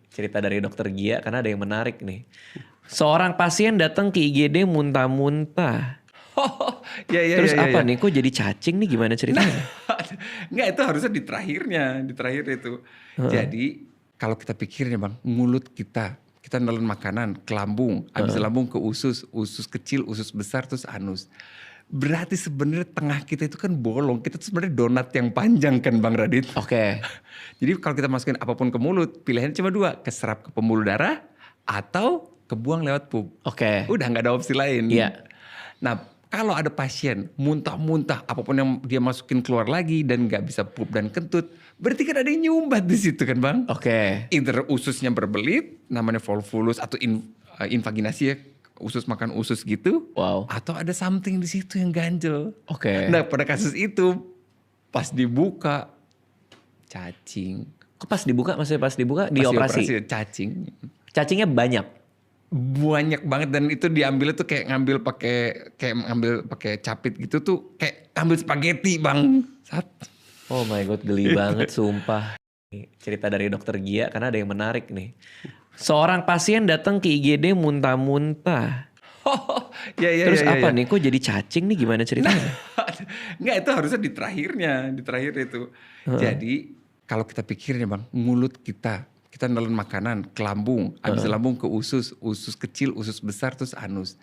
Cerita dari dokter Gia karena ada yang menarik nih. Seorang pasien datang ke IGD muntah-muntah. Oh, ya. Terus apa nih? Kok jadi cacing nih? Gimana Nah, ceritanya? enggak, itu harusnya di terakhir itu. Heeh, Jadi kalau kita pikirin ya bang, mulut kita nelen makanan ke lambung, habis heeh. lambung ke usus, usus kecil, usus besar, terus anus. Berarti sebenarnya tengah kita itu kan bolong, kita tuh sebenarnya donat yang panjang kan Bang Radit. Oke, Jadi kalau kita masukin apapun ke mulut, pilihannya cuma dua, keserap ke pembuluh darah atau kebuang lewat pup. oke. Udah nggak ada opsi lain. Iya, Nah, kalau ada pasien muntah-muntah, apapun yang dia masukin keluar lagi dan nggak bisa pup dan kentut, berarti kan ada yang nyumbat di situ kan Bang? oke. Either ususnya berbelit, namanya volvulus atau invaginasi ya, usus makan usus gitu, Wow, atau ada something di situ yang ganjel. oke. Nah, pada kasus itu pas dibuka cacing, Kok pas dibuka, maksudnya pas dibuka pas dioperasi? dioperasi cacing. Cacingnya banyak. Banyak banget dan itu diambilnya tuh kayak ngambil pakai capit gitu tuh kayak ngambil spaghetti bang. Oh my god, geli banget sumpah. Cerita dari dokter Gia karena ada yang menarik nih. Seorang pasien datang ke IGD muntah-muntah. Oh, ya. Terus apa nih? Kok jadi cacing nih? Gimana Nah, ceritanya? enggak, itu harusnya di terakhir itu. Heeh, Jadi kalau kita pikirin ya bang, mulut kita nelen makanan ke lambung, habis heeh. lambung ke usus, usus kecil, usus besar, terus anus.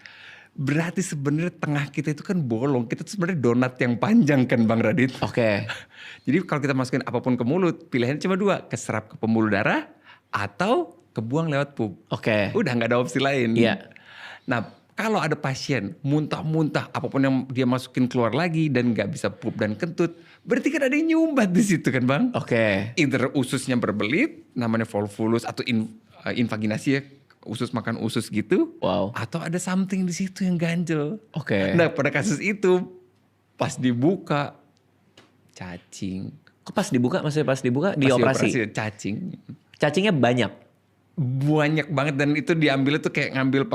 Berarti sebenarnya tengah kita itu kan bolong, kita tuh sebenarnya donat yang panjang kan Bang Radit. Oke, Jadi kalau kita masukin apapun ke mulut, pilihannya cuma dua, keserap ke pembuluh darah atau kebuang lewat pup. oke. Udah nggak ada opsi lain. Iya, Nah, kalau ada pasien muntah-muntah, apapun yang dia masukin keluar lagi dan nggak bisa pup dan kentut, berarti kan ada yang nyumbat di situ kan Bang? oke. Either ususnya berbelit, namanya volvulus atau invaginasi ya, usus makan usus gitu, Wow, atau ada something di situ yang ganjel. oke. Nah, pada kasus itu pas dibuka cacing, Kok pas dibuka, maksudnya pas dibuka pas dioperasi dioperasi? cacing. Cacingnya banyak. Banyak banget dan itu diambilnya tuh kayak ngambil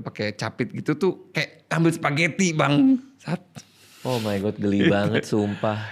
pakai capit gitu tuh kayak ngambil spaghetti bang. Oh my god, geli banget sumpah.